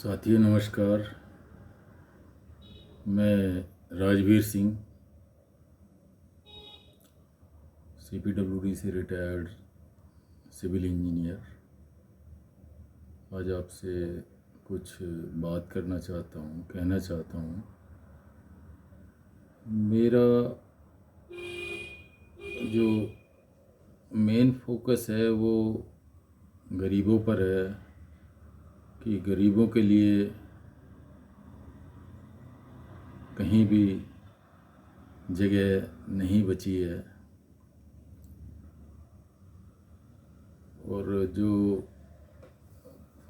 साथियों नमस्कार। मैं राजवीर सिंह सीपीडब्ल्यूडी से रिटायर्ड सिविल इंजीनियर आज आपसे कुछ बात करना चाहता हूँ, कहना चाहता हूँ। मेरा जो मेन फोकस है वो गरीबों पर है कि गरीबों के लिए कहीं भी जगह नहीं बची है। और जो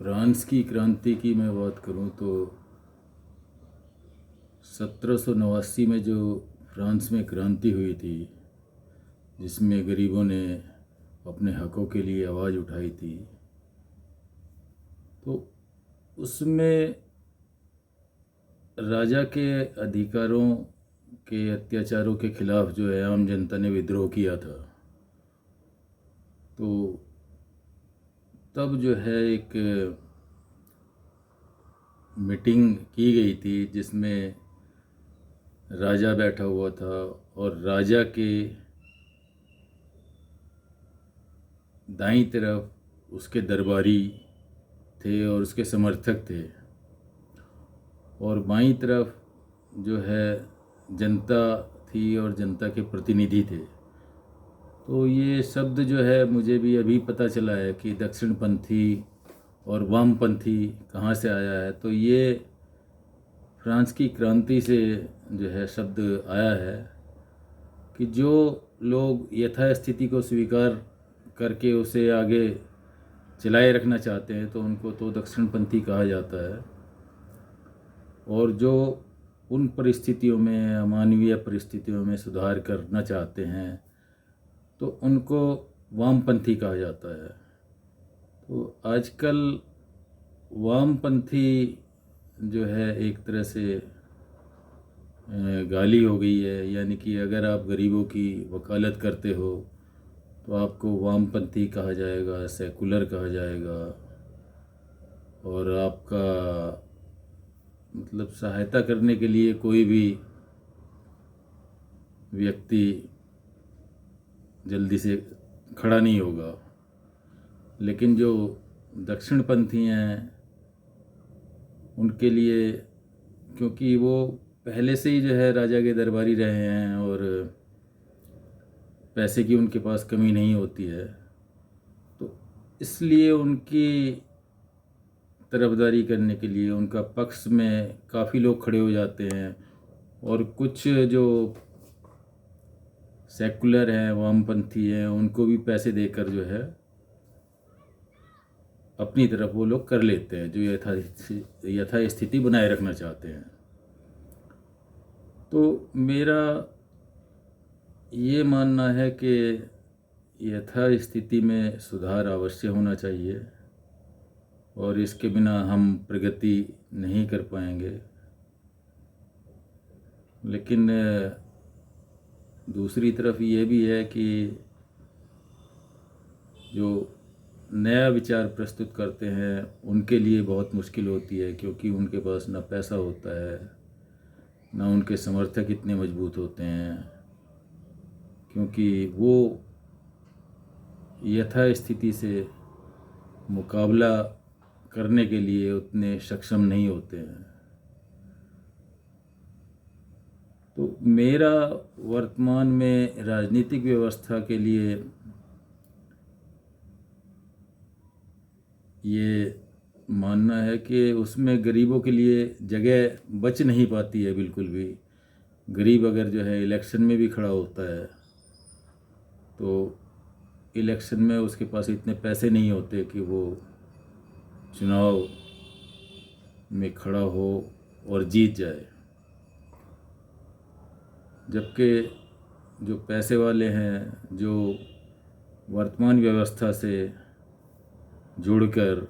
फ्रांस की क्रांति की मैं बात करूं तो 1789 में जो फ्रांस में क्रांति हुई थी, जिसमें गरीबों ने अपने हकों के लिए आवाज़ उठाई थी, तो उसमें राजा के अधिकारों के अत्याचारों के खिलाफ जो है आम जनता ने विद्रोह किया था। तो तब जो है एक मीटिंग की गई थी जिसमें राजा बैठा हुआ था और राजा के दाईं तरफ उसके दरबारी थे और उसके समर्थक थे, और बाईं तरफ जो है जनता थी और जनता के प्रतिनिधि थे। तो ये शब्द जो है मुझे भी अभी पता चला है कि दक्षिणपंथी और वामपंथी कहाँ से आया है। तो ये फ्रांस की क्रांति से जो है शब्द आया है कि जो लोग यथास्थिति को स्वीकार करके उसे आगे चलाए रखना चाहते हैं तो उनको तो दक्षिणपंथी कहा जाता है, और जो उन परिस्थितियों में अमानवीय परिस्थितियों में सुधार करना चाहते हैं तो उनको वामपंथी कहा जाता है। तो आजकल वामपंथी जो है एक तरह से गाली हो गई है, यानी कि अगर आप गरीबों की वकालत करते हो तो आपको वामपंथी कहा जाएगा, सेकुलर कहा जाएगा, और आपका मतलब सहायता करने के लिए कोई भी व्यक्ति जल्दी से खड़ा नहीं होगा। लेकिन जो दक्षिणपंथी हैं उनके लिए, क्योंकि वो पहले से ही जो है राजा के दरबारी रहे हैं और पैसे की उनके पास कमी नहीं होती है, तो इसलिए उनकी तरफदारी करने के लिए उनका पक्ष में काफ़ी लोग खड़े हो जाते हैं। और कुछ जो सेकुलर हैं, वामपंथी हैं, उनको भी पैसे देकर जो है अपनी तरफ वो लोग कर लेते हैं, जो यथास्थिति बनाए रखना चाहते हैं। तो मेरा ये मानना है कि यथास्थिति में सुधार अवश्य होना चाहिए और इसके बिना हम प्रगति नहीं कर पाएंगे। लेकिन दूसरी तरफ ये भी है कि जो नया विचार प्रस्तुत करते हैं उनके लिए बहुत मुश्किल होती है, क्योंकि उनके पास ना पैसा होता है, ना उनके समर्थक इतने मजबूत होते हैं, क्योंकि वो यथास्थिति से मुकाबला करने के लिए उतने सक्षम नहीं होते हैं। तो मेरा वर्तमान में राजनीतिक व्यवस्था के लिए ये मानना है कि उसमें गरीबों के लिए जगह बच नहीं पाती है बिल्कुल भी। गरीब अगर जो है इलेक्शन में भी खड़ा होता है तो इलेक्शन में उसके पास इतने पैसे नहीं होते कि वो चुनाव में खड़ा हो और जीत जाए, जबकि जो पैसे वाले हैं, जो वर्तमान व्यवस्था से जुड़कर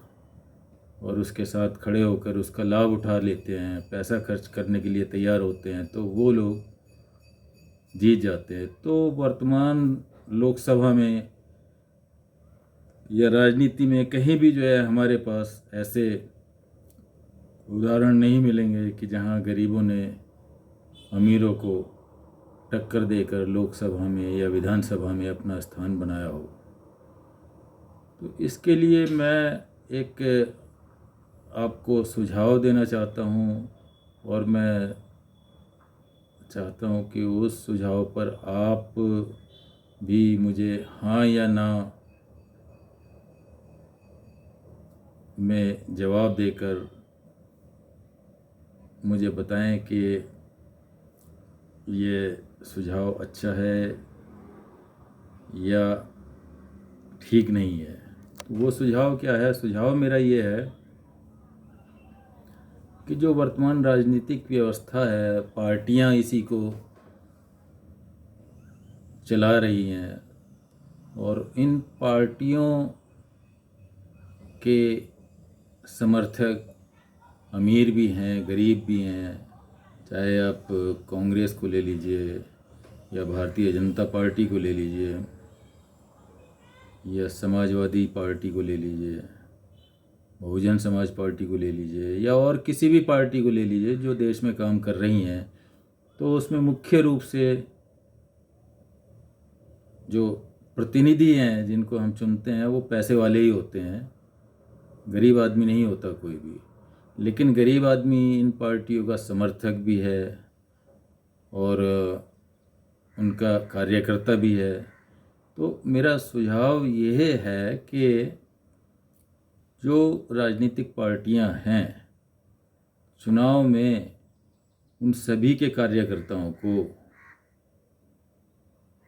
और उसके साथ खड़े होकर उसका लाभ उठा लेते हैं, पैसा खर्च करने के लिए तैयार होते हैं, तो वो लोग जीत जाते हैं। तो वर्तमान लोकसभा में या राजनीति में कहीं भी जो है हमारे पास ऐसे उदाहरण नहीं मिलेंगे कि जहाँ गरीबों ने अमीरों को टक्कर देकर लोकसभा में या विधानसभा में अपना स्थान बनाया हो। तो इसके लिए मैं एक आपको सुझाव देना चाहता हूँ, और मैं चाहता हूँ कि उस सुझाव पर आप भी मुझे हाँ या ना में जवाब देकर मुझे बताएं कि ये सुझाव अच्छा है या ठीक नहीं है। तो वो सुझाव क्या है? सुझाव मेरा ये है कि जो वर्तमान राजनीतिक व्यवस्था है, पार्टियां इसी को चला रही हैं, और इन पार्टियों के समर्थक अमीर भी हैं, गरीब भी हैं। चाहे आप कांग्रेस को ले लीजिए या भारतीय जनता पार्टी को ले लीजिए या समाजवादी पार्टी को ले लीजिए, बहुजन समाज पार्टी को ले लीजिए, या और किसी भी पार्टी को ले लीजिए जो देश में काम कर रही हैं, तो उसमें मुख्य रूप से जो प्रतिनिधि हैं जिनको हम चुनते हैं वो पैसे वाले ही होते हैं, गरीब आदमी नहीं होता कोई भी। लेकिन गरीब आदमी इन पार्टियों का समर्थक भी है और उनका कार्यकर्ता भी है। तो मेरा सुझाव यह है कि जो राजनीतिक पार्टियां हैं, चुनाव में उन सभी के कार्यकर्ताओं को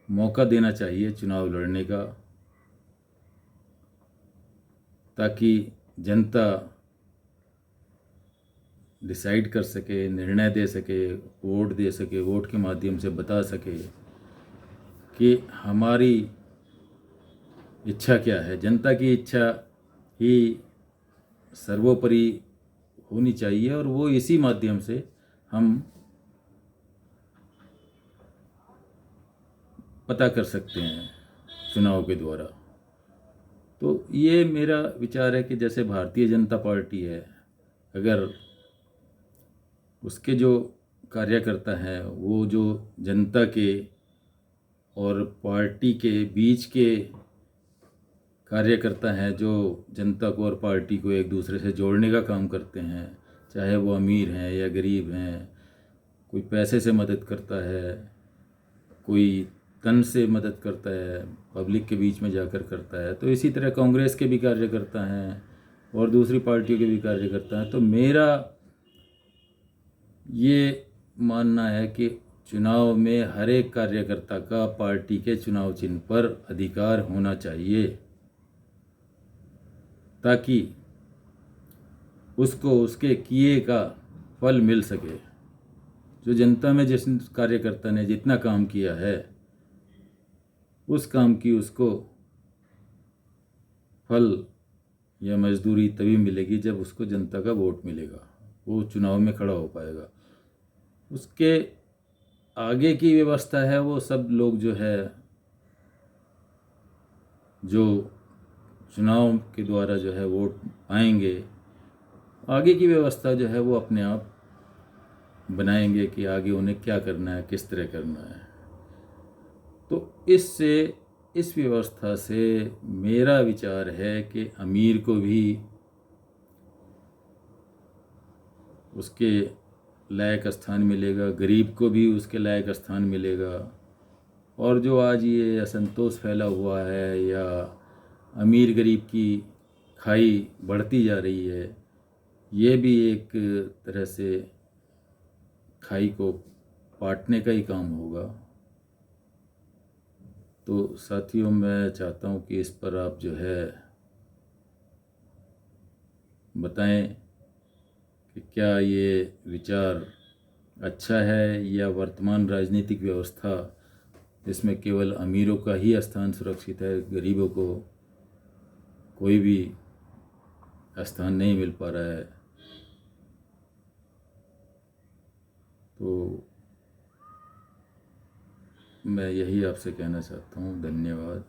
मौका देना चाहिए चुनाव लड़ने का, ताकि जनता डिसाइड कर सके, निर्णय दे सके, वोट दे सके, वोट के माध्यम से बता सके कि हमारी इच्छा क्या है। जनता की इच्छा ही सर्वोपरि होनी चाहिए, और वो इसी माध्यम से हम पता कर सकते हैं चुनाव के द्वारा। तो ये मेरा विचार है कि जैसे भारतीय जनता पार्टी है, अगर उसके जो कार्यकर्ता हैं वो जो जनता के और पार्टी के बीच के कार्यकर्ता हैं, जो जनता को और पार्टी को एक दूसरे से जोड़ने का काम करते हैं, चाहे वो अमीर हैं या गरीब हैं, कोई पैसे से मदद करता है, कोई तन से मदद करता है, पब्लिक के बीच में जाकर करता है। तो इसी तरह कांग्रेस के भी कार्यकर्ता हैं और दूसरी पार्टियों के भी कार्यकर्ता हैं। तो मेरा ये मानना है कि चुनाव में हर एक कार्यकर्ता का पार्टी के चुनाव चिन्ह पर अधिकार होना चाहिए, ताकि उसको उसके किए का फल मिल सके। जो जनता में जिस कार्यकर्ता ने जितना काम किया है, उस काम की उसको फल या मजदूरी तभी मिलेगी जब उसको जनता का वोट मिलेगा, वो चुनाव में खड़ा हो पाएगा। उसके आगे की व्यवस्था है वो सब लोग जो है, जो चुनाव के द्वारा जो है वोट पाएंगे, आगे की व्यवस्था जो है वो अपने आप बनाएंगे कि आगे उन्हें क्या करना है, किस तरह करना है। तो इससे, इस व्यवस्था से मेरा विचार है कि अमीर को भी उसके लायक स्थान मिलेगा, गरीब को भी उसके लायक स्थान मिलेगा। और जो आज ये असंतोष फैला हुआ है या अमीर गरीब की खाई बढ़ती जा रही है, ये भी एक तरह से खाई को पाटने का ही काम होगा। तो साथियों, मैं चाहता हूँ कि इस पर आप जो है बताएं कि क्या ये विचार अच्छा है, या वर्तमान राजनीतिक व्यवस्था जिसमें केवल अमीरों का ही स्थान सुरक्षित है, गरीबों को कोई भी स्थान नहीं मिल पा रहा है। तो मैं यही आपसे कहना चाहता हूँ। धन्यवाद।